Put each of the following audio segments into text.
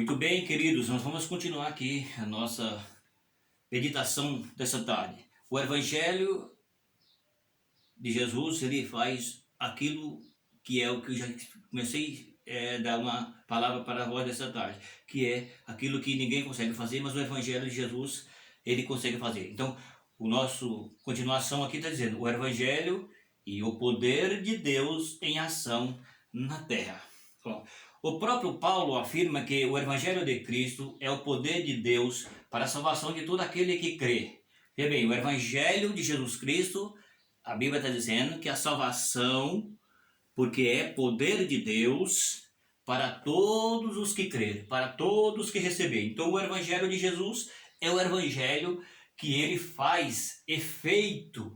Muito bem, queridos, nós vamos continuar aqui a nossa meditação dessa tarde. O Evangelho de Jesus, ele faz aquilo que é o que eu já comecei a dar uma palavra para nós dessa tarde, que é aquilo que ninguém consegue fazer, mas o Evangelho de Jesus, ele consegue fazer. Então, o nosso continuação aqui está dizendo, o Evangelho e o poder de Deus em ação na terra. Bom, o próprio Paulo afirma que o Evangelho de Cristo é o poder de Deus para a salvação de todo aquele que crê. Veja bem, o Evangelho de Jesus Cristo, a Bíblia está dizendo que a salvação, porque é poder de Deus para todos os que crerem, para todos que receberem. Então o Evangelho de Jesus é o Evangelho que ele faz efeito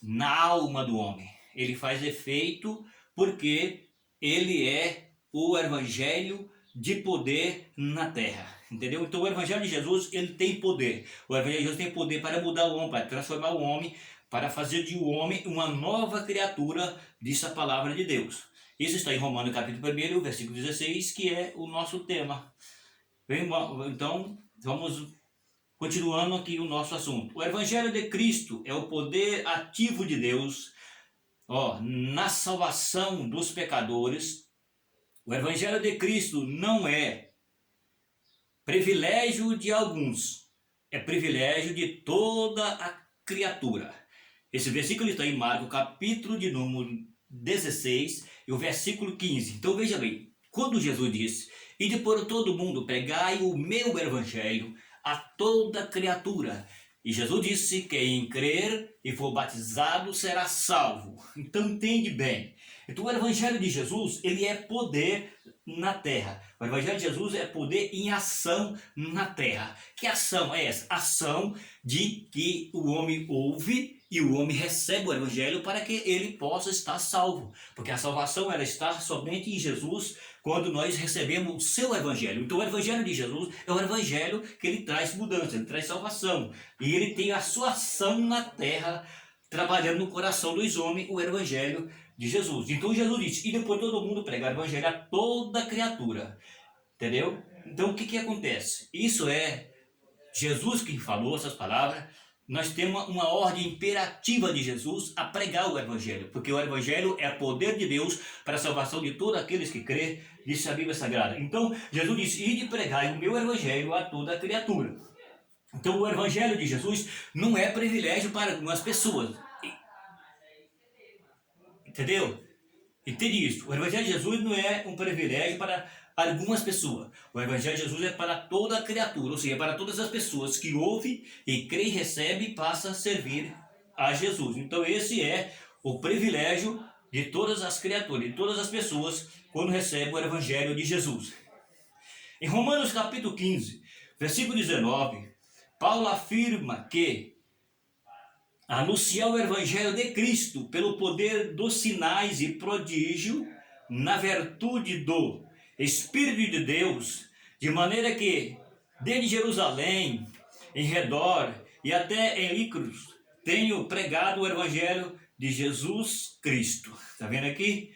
na alma do homem. Ele faz efeito porque ele é o Evangelho de poder na terra, entendeu? Então o Evangelho de Jesus, ele tem poder. O Evangelho de Jesus tem poder para mudar o homem, para transformar o homem, para fazer de o homem uma nova criatura, diz a palavra de Deus. Isso está em Romanos capítulo 1, versículo 16, que é o nosso tema. Então, vamos continuando aqui o nosso assunto. O Evangelho de Cristo é o poder ativo de Deus, na salvação dos pecadores. O Evangelho de Cristo não é privilégio de alguns, é privilégio de toda a criatura. Esse versículo está em Marcos, capítulo de número 16, e o versículo 15. Então veja bem, quando Jesus disse, ide por todo mundo, pregai o meu evangelho a toda criatura. E Jesus disse, quem crer e for batizado será salvo. Então entende bem. Então o evangelho de Jesus, ele é poder na terra. O evangelho de Jesus é poder em ação na terra. Que ação é essa? Ação de que o homem ouve e o homem recebe o evangelho para que ele possa estar salvo. Porque a salvação ela está somente em Jesus quando nós recebemos o seu evangelho. Então o evangelho de Jesus é o evangelho que ele traz mudança, ele traz salvação. E ele tem a sua ação na terra, trabalhando no coração dos homens o evangelho de Jesus. Então Jesus disse, e depois todo mundo pregar o evangelho a toda criatura. Entendeu? Então o que acontece? Isso é Jesus quem falou essas palavras. Nós temos uma ordem imperativa de Jesus a pregar o evangelho, porque o evangelho é poder de Deus para a salvação de todos aqueles que crê, disse a Bíblia Sagrada. Então Jesus disse, ide pregai o meu evangelho a toda criatura. Então o evangelho de Jesus não é privilégio para algumas pessoas. Entendeu? Entende isso? O evangelho de Jesus não é um privilégio para algumas pessoas. O evangelho de Jesus é para toda a criatura, ou seja, para todas as pessoas que ouvem e creem, recebem e passam a servir a Jesus. Então esse é o privilégio de todas as criaturas, de todas as pessoas, quando recebem o evangelho de Jesus. Em Romanos capítulo 15, versículo 19, Paulo afirma que anunciar o evangelho de Cristo pelo poder dos sinais e prodígio, na virtude do Espírito de Deus, de maneira que desde Jerusalém, em redor e até em Lícros, tenho pregado o evangelho de Jesus Cristo. Está vendo aqui?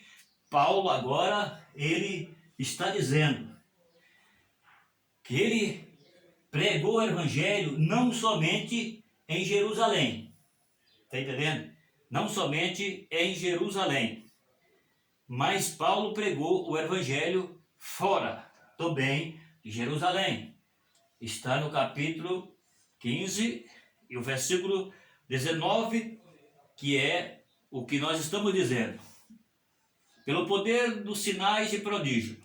Paulo agora, ele está dizendo que ele pregou o evangelho não somente em Jerusalém. Está entendendo? Não somente em Jerusalém, mas Paulo pregou o evangelho fora também de Jerusalém. Está no capítulo 15 e o versículo 19, que é o que nós estamos dizendo. Pelo poder dos sinais e prodígio,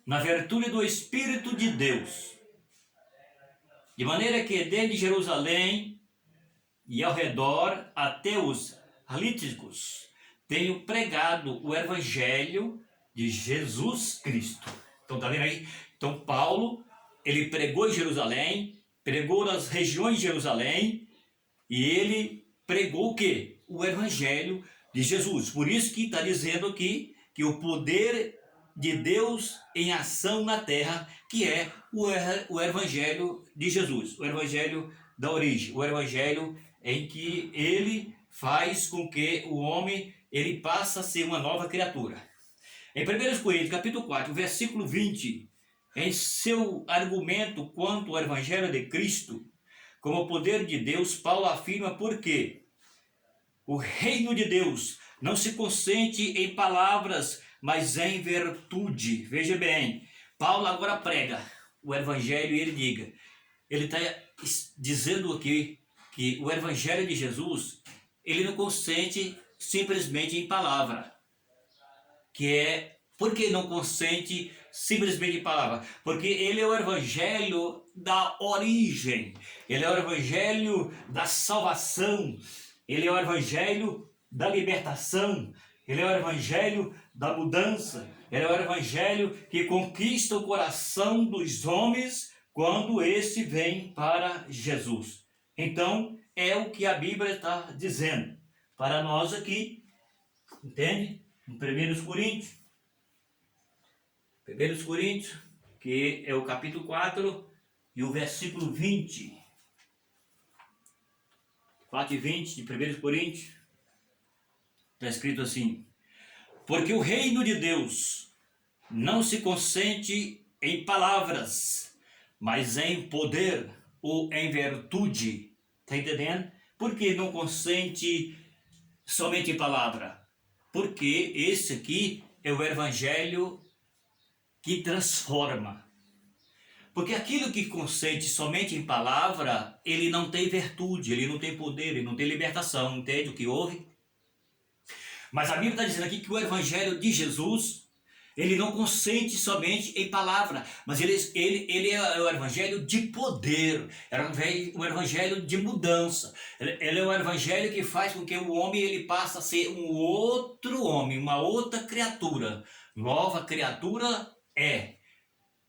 na virtude do Espírito de Deus, de maneira que desde Jerusalém e ao redor até os líticos tenho pregado o evangelho de Jesus Cristo. Então tá vendo aí? Então Paulo, ele pregou em Jerusalém, pregou nas regiões de Jerusalém e ele pregou o quê? O evangelho de Jesus. Por isso que está dizendo aqui que o poder de Deus em ação na terra, que é o evangelho de Jesus, o evangelho da origem, o evangelho em que ele faz com que o homem ele passa a ser uma nova criatura. Em 1 Coríntios capítulo 4, versículo 20, em seu argumento quanto ao Evangelho de Cristo, como poder de Deus, Paulo afirma porque o reino de Deus não se consente em palavras, mas em virtude. Veja bem, Paulo agora prega o Evangelho e ele está dizendo aqui que o Evangelho de Jesus, ele não consente simplesmente em palavra, por que não consente simplesmente em palavra? Porque ele é o evangelho da origem, ele é o evangelho da salvação, ele é o evangelho da libertação, ele é o evangelho da mudança, ele é o evangelho que conquista o coração dos homens quando esse vem para Jesus. Então, é o que a Bíblia está dizendo para nós aqui, entende? Em 1 Coríntios, que é o capítulo 4 e o versículo 20. 4 e 20 de 1 Coríntios, está escrito assim: porque o reino de Deus não se consente em palavras, mas em poder ou em virtude. Está entendendo? Por que não consente somente em palavra? Porque esse aqui é o evangelho que transforma. Porque aquilo que consente somente em palavra, ele não tem virtude, ele não tem poder, ele não tem libertação, entende o que houve? Mas a Bíblia está dizendo aqui que o evangelho de Jesus, ele não consente somente em palavra, mas ele é o evangelho de poder, é o evangelho de mudança. Ele é o evangelho que faz com que o homem ele passe a ser um outro homem, uma outra criatura. Nova criatura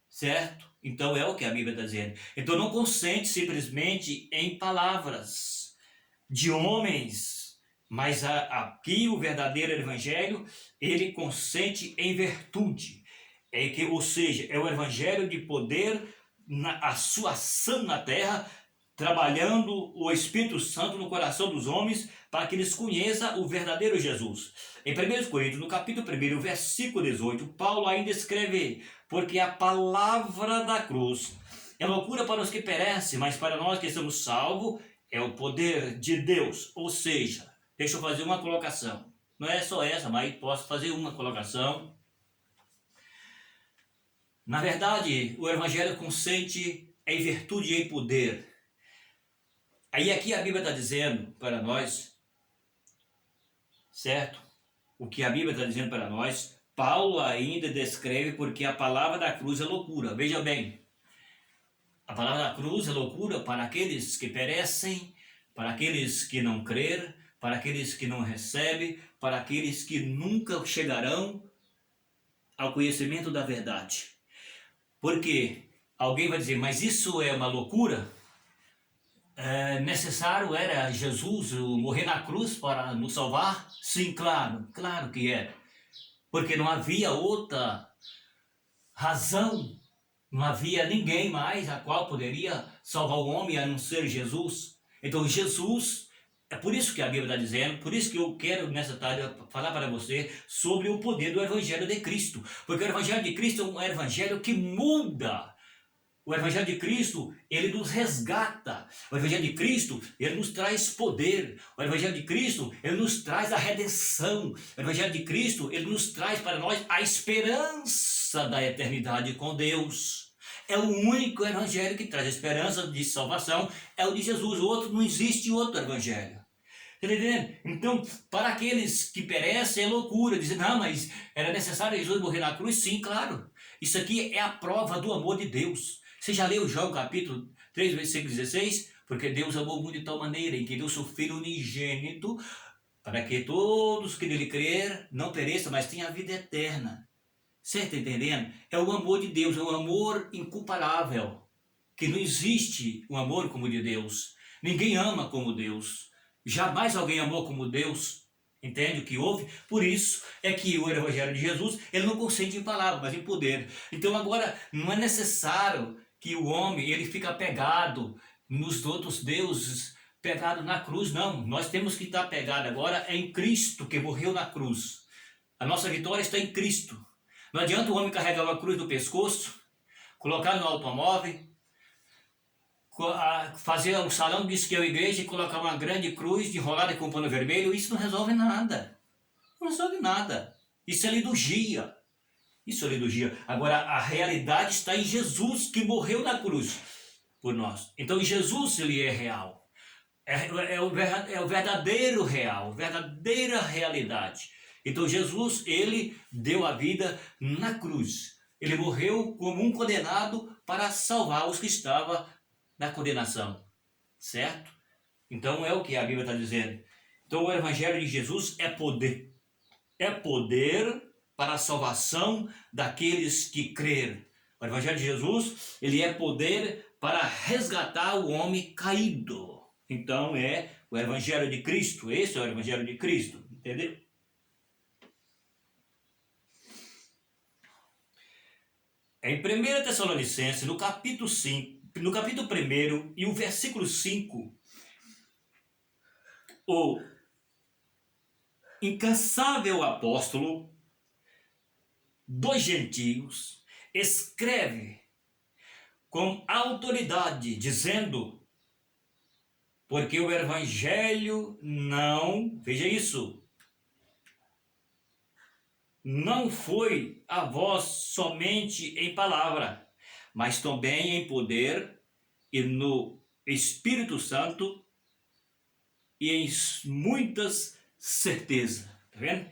certo? Então é o que a Bíblia está dizendo. Então não consente simplesmente em palavras de homens, mas aqui o verdadeiro evangelho, ele consente em virtude. Ou seja, é o evangelho de poder, a sua ação na terra, trabalhando o Espírito Santo no coração dos homens, para que eles conheçam o verdadeiro Jesus. Em 1 Coríntios, no capítulo 1, versículo 18, Paulo ainda escreve: porque a palavra da cruz é loucura para os que perecem, mas para nós que somos salvos, é o poder de Deus. Ou seja, deixa eu fazer uma colocação. Não é só essa, mas posso fazer uma colocação. Na verdade, o evangelho consente em virtude e em poder. Aí aqui a Bíblia está dizendo para nós, certo? O que a Bíblia está dizendo para nós, Paulo ainda descreve porque a palavra da cruz é loucura. Veja bem, a palavra da cruz é loucura para aqueles que perecem, para aqueles que não crerem, para aqueles que não recebem, para aqueles que nunca chegarão ao conhecimento da verdade. Porque alguém vai dizer, mas isso é uma loucura? Necessário era Jesus morrer na cruz para nos salvar? Sim, claro que era. Porque não havia outra razão, não havia ninguém mais a qual poderia salvar o homem a não ser Jesus. Então Jesus, é por isso que a Bíblia está dizendo, por isso que eu quero nessa tarde falar para você sobre o poder do Evangelho de Cristo. Porque o Evangelho de Cristo é um Evangelho que muda. O Evangelho de Cristo, ele nos resgata. O Evangelho de Cristo, ele nos traz poder. O Evangelho de Cristo, ele nos traz a redenção. O Evangelho de Cristo, ele nos traz para nós a esperança da eternidade com Deus. É o único Evangelho que traz a esperança de salvação, é o de Jesus. O outro, não existe outro Evangelho. Está entendendo? Então, para aqueles que perecem é loucura. Dizem, não, mas era necessário Jesus morrer na cruz? Sim, claro. Isso aqui é a prova do amor de Deus. Você já leu João capítulo 3, versículo 16? Porque Deus amou o mundo de tal maneira em que deu seu Filho unigênito, para que todos que nele crer não pereçam, mas tenham a vida eterna. Você está entendendo? É o amor de Deus, é um amor incomparável. Que não existe um amor como o de Deus. Ninguém ama como Deus. Jamais alguém amou como Deus. Entende o que houve? Por isso é que o Evangelho de Jesus, ele não consente em palavras, mas em poder. Então agora, não é necessário que o homem ele fica apegado nos outros deuses, pegado na cruz, não. Nós temos que estar pegado agora em Cristo, que morreu na cruz. A nossa vitória está em Cristo. Não adianta o homem carregar uma cruz no pescoço, colocar no automóvel, fazer um salão diz que é a igreja e colocar uma grande cruz enrolada com um pano vermelho, isso não resolve nada. Não resolve nada. Isso é liturgia. Isso é liturgia. Agora, a realidade está em Jesus, que morreu na cruz por nós. Então, Jesus, ele é real. É o verdadeiro real, a verdadeira realidade. Então, Jesus, ele deu a vida na cruz. Ele morreu como um condenado para salvar os que estavam na condenação. Certo? Então, é o que a Bíblia está dizendo. Então, o Evangelho de Jesus é poder. É poder para a salvação daqueles que creram. O Evangelho de Jesus, ele é poder para resgatar o homem caído. Então é o Evangelho de Cristo, esse é o Evangelho de Cristo, entendeu? Em 1 Tessalonicenses, no capítulo 5, no capítulo 1 e o versículo 5, o incansável apóstolo dos gentios escreve com autoridade, dizendo: porque o Evangelho não, veja isso, não foi a vós somente em palavra, mas também em poder e no Espírito Santo e em muitas certezas. Tá vendo?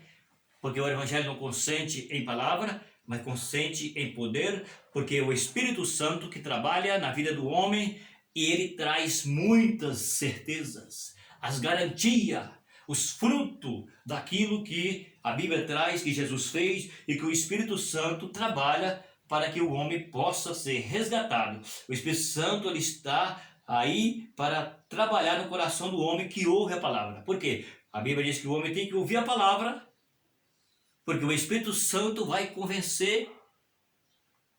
Porque o Evangelho não consente em palavra, mas consente em poder, porque é o Espírito Santo que trabalha na vida do homem e ele traz muitas certezas, as garantias, os frutos daquilo que a Bíblia traz, que Jesus fez e que o Espírito Santo trabalha para que o homem possa ser resgatado. O Espírito Santo ele está aí para trabalhar no coração do homem que ouve a palavra. Por quê? A Bíblia diz que o homem tem que ouvir a palavra, porque o Espírito Santo vai convencer,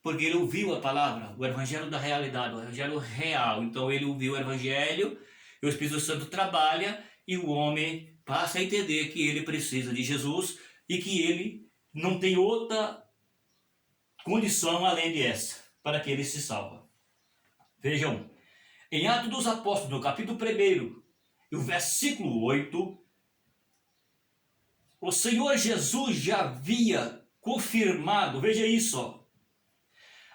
porque ele ouviu a palavra, o Evangelho da realidade, o Evangelho real. Então ele ouviu o Evangelho, e o Espírito Santo trabalha, e o homem passa a entender que ele precisa de Jesus, e que ele não tem outra condição além dessa, para que ele se salva. Vejam, em Atos dos Apóstolos, no capítulo 1, e o versículo 8, o Senhor Jesus já havia confirmado, veja isso, ó,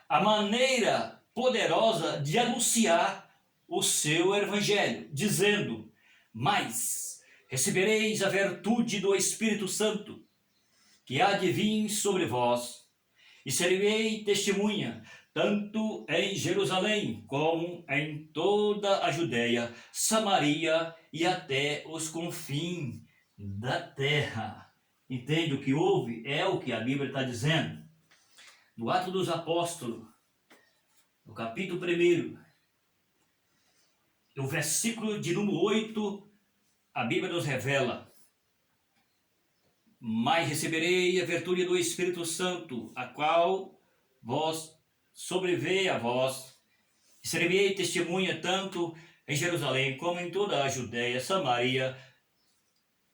a maneira poderosa de anunciar o seu Evangelho, dizendo: mas recebereis a virtude do Espírito Santo, que há de vir sobre vós, e serei testemunha, tanto em Jerusalém, como em toda a Judéia, Samaria e até os confins da terra. Entende o que houve? É o que a Bíblia está dizendo. No Atos dos Apóstolos, no capítulo 1, no versículo de número 8, a Bíblia nos revela: mas receberei a virtude do Espírito Santo, a qual vós sobreveio a vós, e serei testemunha tanto em Jerusalém, como em toda a Judéia, Samaria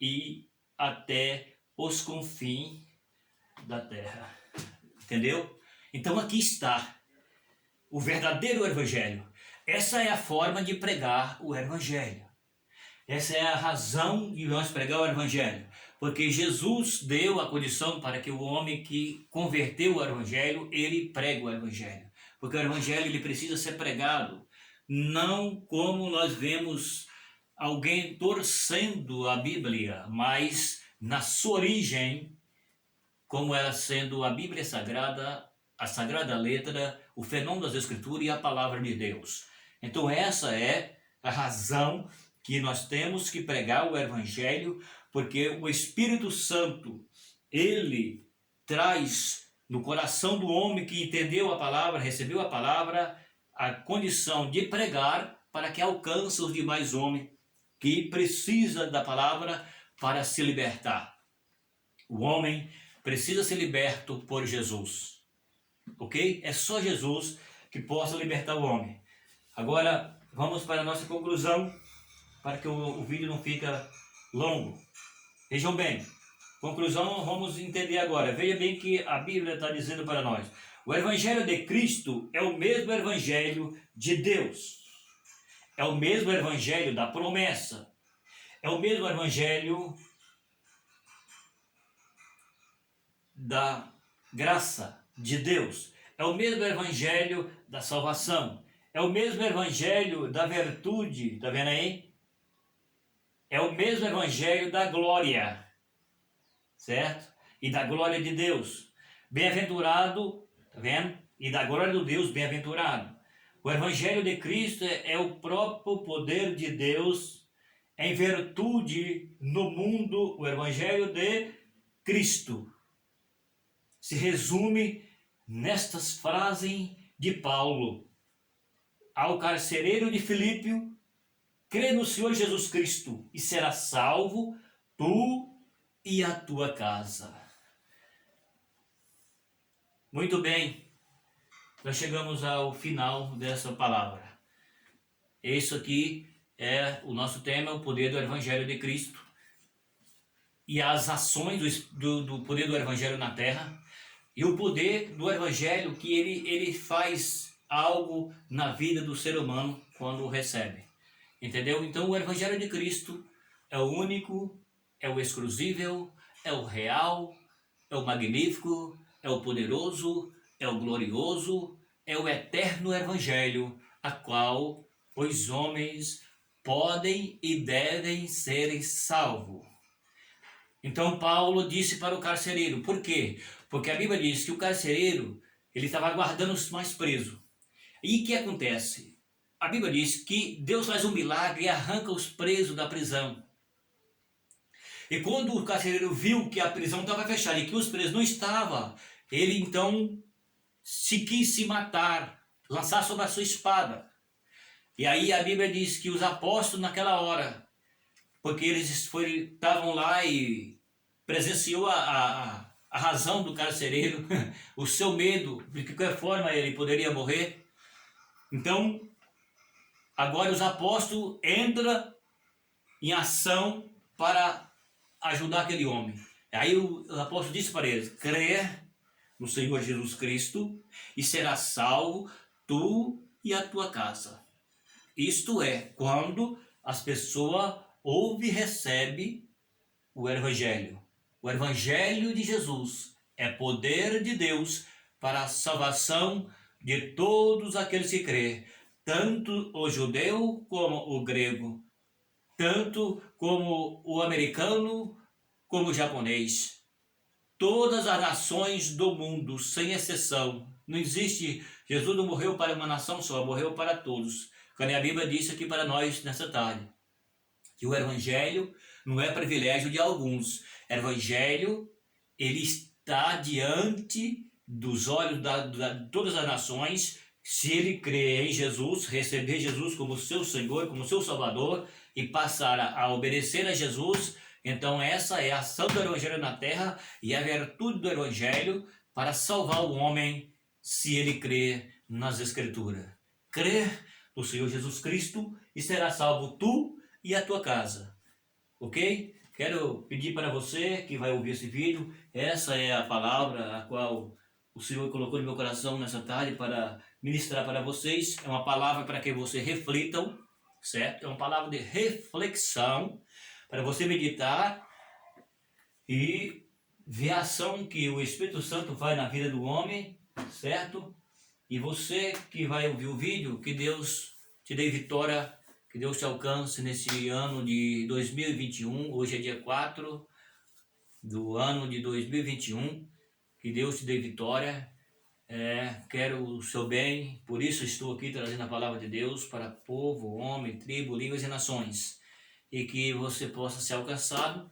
e até os confins da terra. Entendeu? Então aqui está o verdadeiro Evangelho. Essa é a forma de pregar o Evangelho. Essa é a razão de nós pregar o Evangelho. Porque Jesus deu a condição para que o homem que converteu o Evangelho, ele pregue o Evangelho. Porque o Evangelho ele precisa ser pregado, não como nós vemos alguém torcendo a Bíblia, mas na sua origem, como ela sendo a Bíblia Sagrada, a Sagrada Letra, o fenômeno das Escrituras e a Palavra de Deus. Então essa é a razão que nós temos que pregar o Evangelho, porque o Espírito Santo, ele traz no coração do homem que entendeu a palavra, recebeu a palavra, a condição de pregar para que alcance os demais homens que precisam da palavra para se libertar. O homem precisa ser liberto por Jesus, ok? É só Jesus que possa libertar o homem. Agora, vamos para a nossa conclusão, para que o vídeo não fica longo. Vejam bem, conclusão vamos entender agora. Veja bem que a Bíblia está dizendo para nós. O Evangelho de Cristo é o mesmo Evangelho de Deus. É o mesmo Evangelho da promessa. É o mesmo Evangelho da graça de Deus. É o mesmo Evangelho da salvação. É o mesmo Evangelho da virtude. Está vendo aí? É o mesmo Evangelho da glória. Certo? E da glória de Deus. Bem-aventurado, tá vendo? E da glória de Deus, bem-aventurado. O Evangelho de Cristo é o próprio poder de Deus em virtude no mundo. O Evangelho de Cristo se resume nestas frases de Paulo. Ao carcereiro de Filipos, crê no Senhor Jesus Cristo e será salvo, tu e a tua casa. Muito bem, nós chegamos ao final dessa palavra. Isso aqui é o nosso tema, o poder do Evangelho de Cristo e as ações do poder do Evangelho na terra e o poder do Evangelho que ele faz algo na vida do ser humano quando o recebe. Entendeu? Então o Evangelho de Cristo é o único, é o exclusivo, é o real, é o magnífico, é o poderoso, é o glorioso, é o eterno Evangelho, a qual os homens podem e devem ser salvos. Então Paulo disse para o carcereiro, por quê? Porque a Bíblia diz que o carcereiro, ele estava aguardando os mais presos. E o que acontece? A Bíblia diz que Deus faz um milagre e arranca os presos da prisão. E quando o carcereiro viu que a prisão estava fechada e que os presos não estavam, ele então se quis se matar, lançar sobre a sua espada. E aí a Bíblia diz que os apóstolos naquela hora, porque eles estavam lá e presenciou a razão do carcereiro, o seu medo, de que qualquer forma ele poderia morrer. Então, agora os apóstolos entram em ação para ajudar aquele homem. Aí o apóstolo disse para eles, crê no Senhor Jesus Cristo e será salvo tu e a tua casa. Isto é, quando as pessoas ouvem e recebem o Evangelho. O Evangelho de Jesus é poder de Deus para a salvação de todos aqueles que crêem, tanto o judeu como o grego, tanto como o americano como o japonês. Todas as nações do mundo, sem exceção. Não existe, Jesus não morreu para uma nação só, morreu para todos. Quando a Bíblia disse aqui para nós nessa tarde, que o Evangelho não é privilégio de alguns. O Evangelho, ele está diante dos olhos de todas as nações. Se ele crer em Jesus, receber Jesus como seu Senhor, como seu Salvador, e passar a obedecer a Jesus, então essa é a ação do Evangelho na terra e a virtude do Evangelho para salvar o homem, se ele crer nas Escrituras. Crer no Senhor Jesus Cristo e será salvo tu e a tua casa. Ok? Quero pedir para você que vai ouvir esse vídeo, essa é a palavra a qual o Senhor colocou no meu coração nessa tarde para ministrar para vocês. É uma palavra para que vocês reflitam, certo? É uma palavra de reflexão para você meditar e ver a ação que o Espírito Santo faz na vida do homem, certo? E você que vai ouvir o vídeo, que Deus te dê vitória, que Deus te alcance nesse ano de 2021, hoje é dia 4 do ano de 2021, que Deus te dê vitória. Quero o seu bem, por isso estou aqui trazendo a palavra de Deus para povo, homem, tribo, línguas e nações. E que você possa ser alcançado,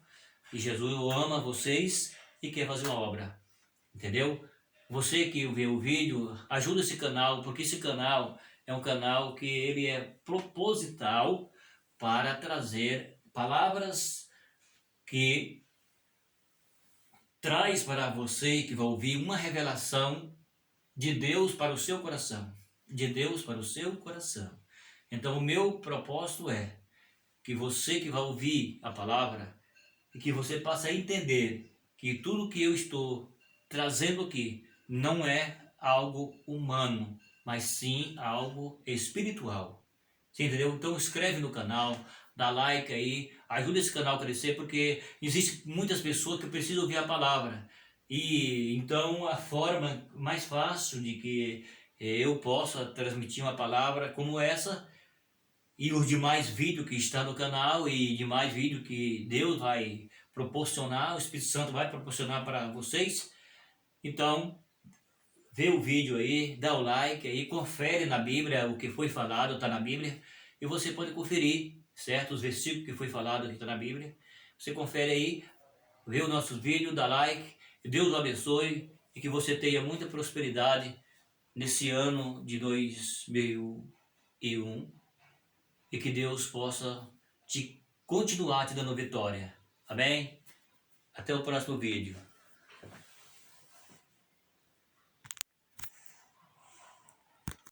e Jesus ama vocês e quer fazer uma obra, entendeu? Você que vê o vídeo, ajuda esse canal, porque esse canal é um canal que ele é proposital para trazer palavras que traz para você que vai ouvir uma revelação de Deus para o seu coração, de Deus para o seu coração. Então o meu propósito é que você que vai ouvir a palavra e que você possa entender que tudo que eu estou trazendo aqui não é algo humano, mas sim algo espiritual. Você entendeu? Então escreve no canal, dá like aí, ajuda esse canal a crescer, porque existem muitas pessoas que precisam ouvir a palavra. E então a forma mais fácil de que eu possa transmitir uma palavra como essa e os demais vídeos que está no canal e demais vídeos que Deus vai proporcionar, o Espírito Santo vai proporcionar para vocês. Então, vê o vídeo aí, dá o like aí, confere na Bíblia o que foi falado, está na Bíblia, e você pode conferir, certo? Os versículos que foi falado que está na Bíblia. Você confere aí, vê os nossos vídeos, dá like, que Deus o abençoe e que você tenha muita prosperidade nesse ano de 2001 e que Deus possa continuar te dando vitória. Amém? Até o próximo vídeo.